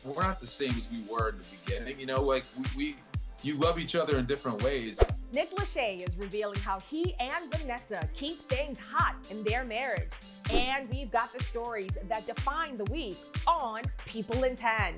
we're not the same as we were in the beginning. You know, like you love each other in different ways. Nick Lachey is revealing how he and Vanessa keep things hot in their marriage. And we've got the stories that define the week on People in 10.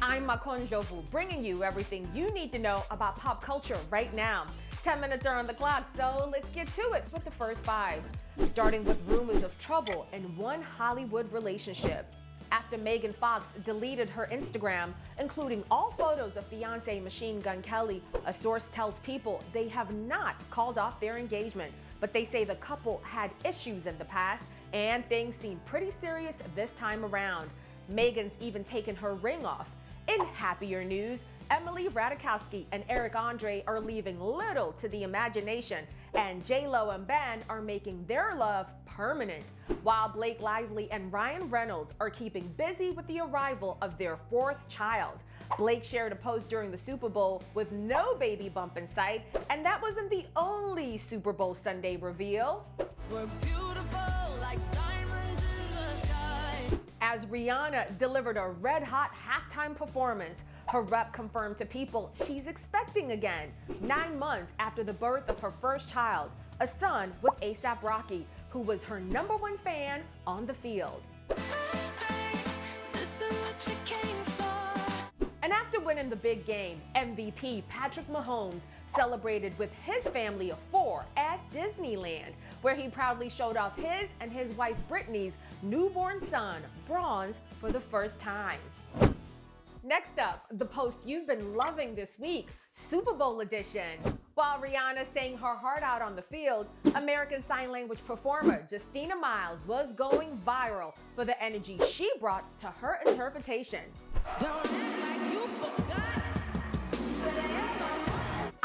I'm Makon Jovu, bringing you everything you need to know about pop culture right now. 10 minutes are on the clock, so let's get to it with the first 5. Starting with rumors of trouble in one Hollywood relationship. After Megan Fox deleted her Instagram, including all photos of fiancé Machine Gun Kelly, a source tells People they have not called off their engagement, but they say the couple had issues in the past and things seem pretty serious this time around. Megan's even taken her ring off. In happier news, Emily Ratajkowski and Eric Andre are leaving little to the imagination, and J-Lo and Ben are making their love permanent, while Blake Lively and Ryan Reynolds are keeping busy with the arrival of their 4th child. Blake shared a post during the Super Bowl with no baby bump in sight, and that wasn't the only Super Bowl Sunday reveal. We're beautiful like diamonds in the sky. As Rihanna delivered a red-hot halftime performance, her rep confirmed to People she's expecting again, 9 months after the birth of her first child, a son with A$AP Rocky, who was her #1 fan on the field. And after winning the big game, MVP Patrick Mahomes celebrated with his family of 4 at Disneyland, where he proudly showed off his and his wife Brittany's newborn son, Bronze, for the first time. Next up, the post you've been loving this week, Super Bowl edition. While Rihanna sang her heart out on the field, American Sign Language performer Justina Miles was going viral for the energy she brought to her interpretation. Don't act like you forgot.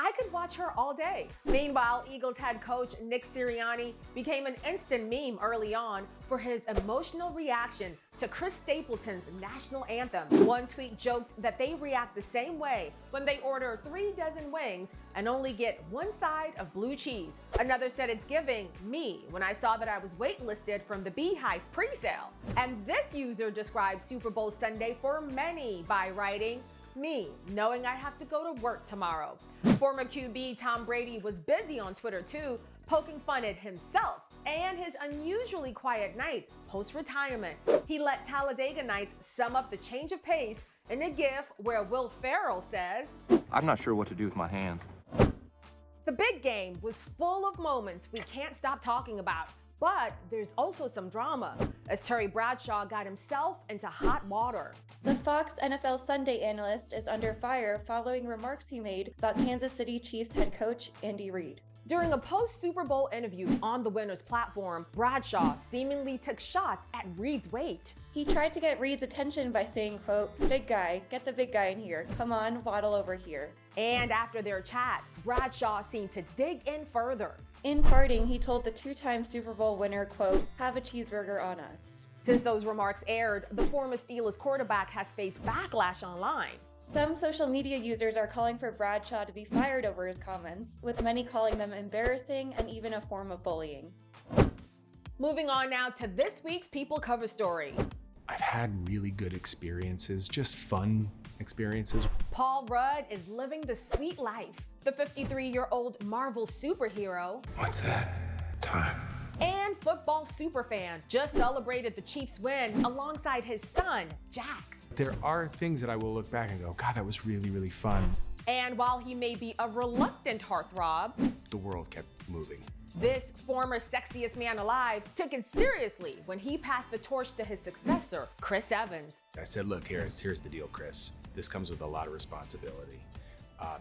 I could watch her all day. Meanwhile, Eagles head coach Nick Sirianni became an instant meme early on for his emotional reaction to Chris Stapleton's national anthem. One tweet joked that they react the same way when they order 3 dozen wings and only get 1 side of blue cheese. Another said it's giving me when I saw that I was waitlisted from the Beehive pre-sale. And this user described Super Bowl Sunday for many by writing, "Me, knowing I have to go to work tomorrow." Former QB Tom Brady was busy on Twitter too, poking fun at himself and his unusually quiet night post-retirement. He let Talladega Nights sum up the change of pace in a gif where Will Ferrell says, "I'm not sure what to do with my hands." The big game was full of moments we can't stop talking about, but there's also some drama as Terry Bradshaw got himself into hot water. The Fox NFL Sunday analyst is under fire following remarks he made about Kansas City Chiefs head coach Andy Reid. During a post-Super Bowl interview on the Winners platform, Bradshaw seemingly took shots at Reid's weight. He tried to get Reid's attention by saying, quote, "Big guy, get the big guy in here. Come on, waddle over here." And after their chat, Bradshaw seemed to dig in further. In parting, he told the 2-time Super Bowl winner, quote, "Have a cheeseburger on us." Since those remarks aired, the former Steelers quarterback has faced backlash online. Some social media users are calling for Bradshaw to be fired over his comments, with many calling them embarrassing and even a form of bullying. Moving on now to this week's People cover story. I've had really good experiences, just fun experiences. Paul Rudd is living the sweet life. The 53-year-old Marvel superhero What's that? Time. and football superfan just celebrated the Chiefs' win alongside his son, Jack. There are things that I will look back and go, God, that was really, really fun. And while he may be a reluctant heartthrob, The world kept moving. this former sexiest man alive took it seriously when he passed the torch to his successor, Chris Evans. I said, look, here's the deal, Chris. This comes with a lot of responsibility.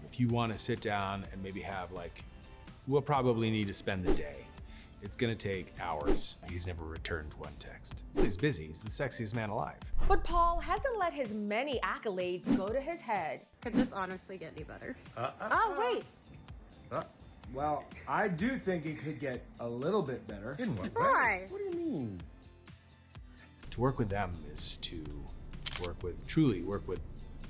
If you want to sit down and maybe have we'll probably need to spend the day. It's gonna take hours. He's never returned one text. He's busy, he's the sexiest man alive. But Paul hasn't let his many accolades go to his head. Could this honestly get any better? Oh, wait. Well, I do think it could get a little bit better. In what way? Why? What do you mean? To work with them is to truly work with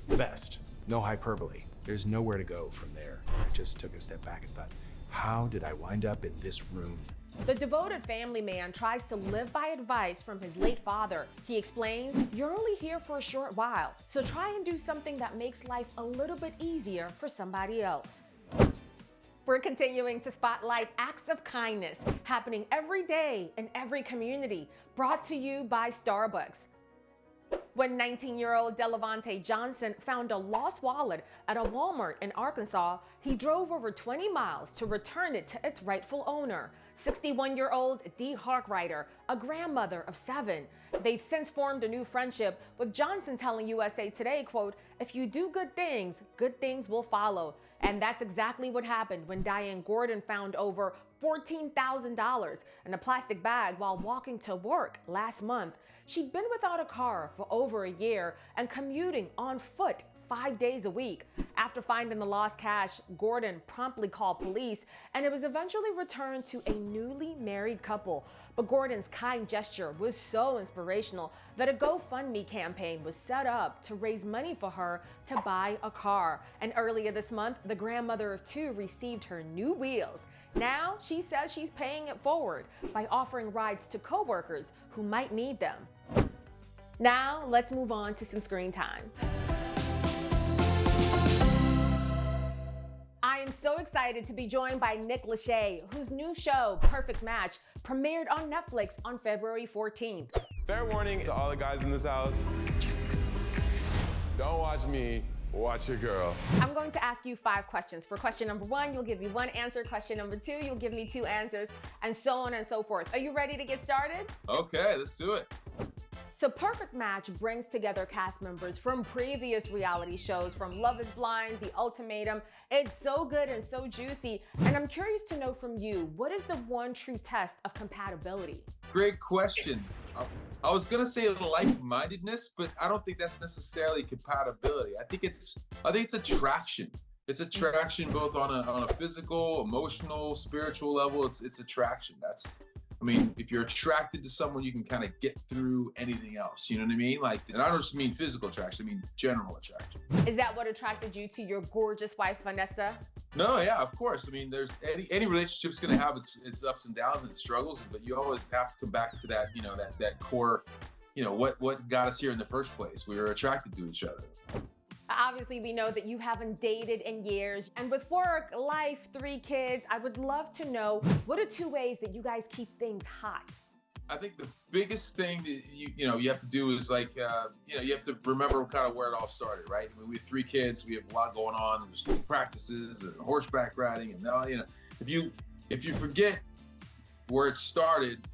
the best. No hyperbole. There's nowhere to go from there. I just took a step back and thought, how did I wind up in this room? The devoted family man tries to live by advice from his late father. He explains, "You're only here for a short while, so try and do something that makes life a little bit easier for somebody else." We're continuing to spotlight acts of kindness happening every day in every community, brought to you by Starbucks. When 19-year-old Delavante Johnson found a lost wallet at a Walmart in Arkansas, he drove over 20 miles to return it to its rightful owner, 61-year-old Dee Harkrider, a grandmother of 7. They've since formed a new friendship, with Johnson telling USA Today, quote, "If you do good things will follow." And that's exactly what happened when Diane Gordon found over $14,000 in a plastic bag while walking to work last month. She'd been without a car for over a year and commuting on foot 5 days a week. After finding the lost cash, Gordon promptly called police, and it was eventually returned to a newly married couple. But Gordon's kind gesture was so inspirational that a GoFundMe campaign was set up to raise money for her to buy a car. And earlier this month, the grandmother of 2 received her new wheels. Now she says she's paying it forward by offering rides to coworkers who might need them. Now let's move on to some screen time. I am so excited to be joined by Nick Lachey, whose new show, Perfect Match, premiered on Netflix on February 14th. Fair warning to all the guys in this house. Don't watch me, watch your girl. I'm going to ask you 5 questions. For question number 1, you'll give me 1 answer. Question number 2, you'll give me 2 answers, and so on and so forth. Are you ready to get started? Okay, let's do it. So Perfect Match brings together cast members from previous reality shows, from Love is Blind, The Ultimatum. It's so good and so juicy. And I'm curious to know from you, what is the one true test of compatibility? Great question. I was gonna say like-mindedness, but I don't think that's necessarily compatibility. I think it's attraction. It's attraction both on a physical, emotional, spiritual level. It's attraction. I mean, if you're attracted to someone, you can kind of get through anything else. You know what I mean? Like, and I don't just mean physical attraction, I mean general attraction. Is that what attracted you to your gorgeous wife, Vanessa? No, yeah, of course. I mean, there's any relationship's gonna have its ups and downs and its struggles, but you always have to come back to that, you know, that core, you know, what got us here in the first place. We were attracted to each other. Obviously, we know that you haven't dated in years. And with work, life, 3 kids, I would love to know, what are 2 ways that you guys keep things hot? I think the biggest thing that you have to do is like, you have to remember kind of where it all started, right? I mean, we have 3 kids, we have a lot going on. There's practices and horseback riding, and if you forget where it started,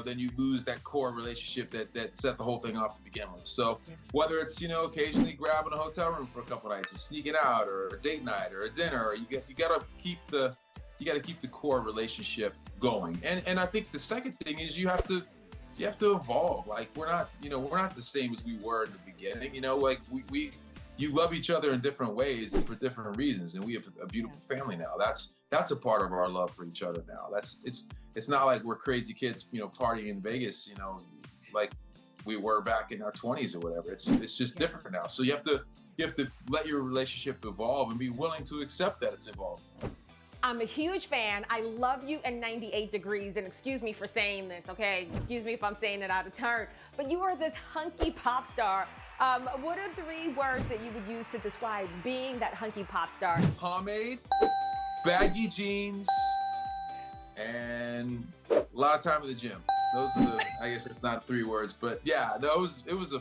then you lose that core relationship that set the whole thing off to begin with. So whether it's, occasionally grabbing a hotel room for a couple nights, or sneaking out, or a date night, or a dinner, or you gotta keep the core relationship going. And I think the second thing is you have to evolve. Like we're not the same as we were in the beginning. You love each other in different ways and for different reasons, and we have a beautiful family now. That's a part of our love for each other now. It's not like we're crazy kids, partying in Vegas, like we were back in our 20s or whatever. It's just different now. So you have to let your relationship evolve and be willing to accept that it's evolving. I'm a huge fan. I love you in 98 Degrees, and excuse me for saying this, okay? Excuse me if I'm saying it out of turn, but you are this hunky pop star. What are 3 words that you would use to describe being that hunky pop star? Pomade, baggy jeans, and a lot of time in the gym. Those are I guess it's not 3 words, but yeah, no, it was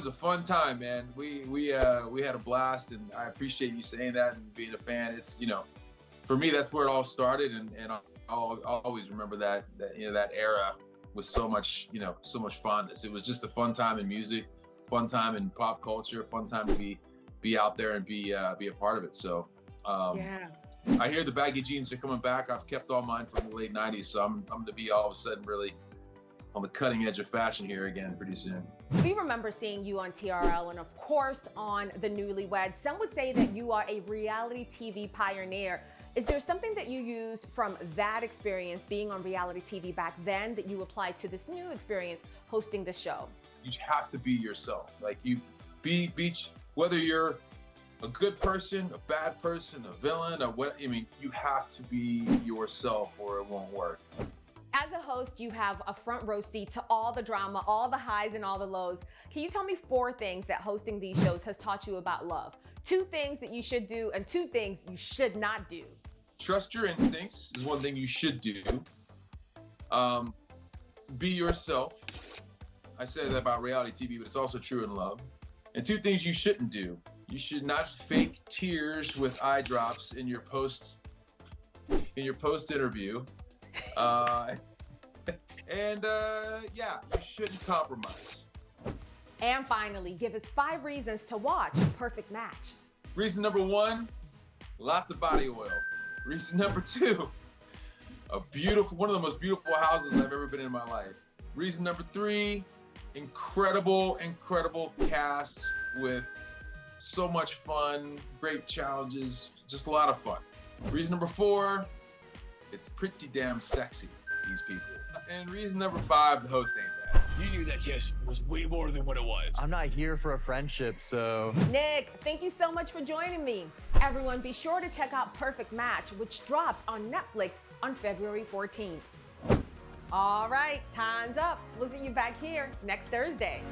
a fun time, man. We had a blast, and I appreciate you saying that and being a fan. It's, for me, that's where it all started, and I'll always remember that era with so much fondness. It was just a fun time in music, fun time in pop culture, fun time to be out there and be a part of it. So yeah. I hear the baggy jeans are coming back. I've kept all mine from the late 90s, so I'm going to be all of a sudden really on the cutting edge of fashion here again pretty soon. We remember seeing you on TRL and of course on The Newlyweds. Some would say that you are a reality TV pioneer. Is there something that you used from that experience being on reality TV back then that you applied to this new experience hosting the show? You have to be yourself. Like you be whether you're a good person, a bad person, a villain, or what, you have to be yourself or it won't work. As a host, you have a front row seat to all the drama, all the highs and all the lows. Can you tell me 4 things that hosting these shows has taught you about love? 2 things that you should do and 2 things you should not do. Trust your instincts is one thing you should do. Be yourself. I said that about reality TV, but it's also true in love. And 2 things you shouldn't do. You should not fake tears with eye drops in your post interview. Yeah, you shouldn't compromise. And finally, give us 5 reasons to watch Perfect Match. Reason number 1, lots of body oil. Reason number 2, one of the most beautiful houses I've ever been in my life. Reason number 3, incredible cast with so much fun, great challenges, just a lot of fun. Reason number 4, it's pretty damn sexy, these people. And reason number 5, the host ain't bad. You knew that kiss was way more than what it was. I'm not here for a friendship, so... Nick, thank you so much for joining me. Everyone, be sure to check out Perfect Match, which dropped on Netflix on February 14th. All right, time's up. We'll see you back here next Thursday.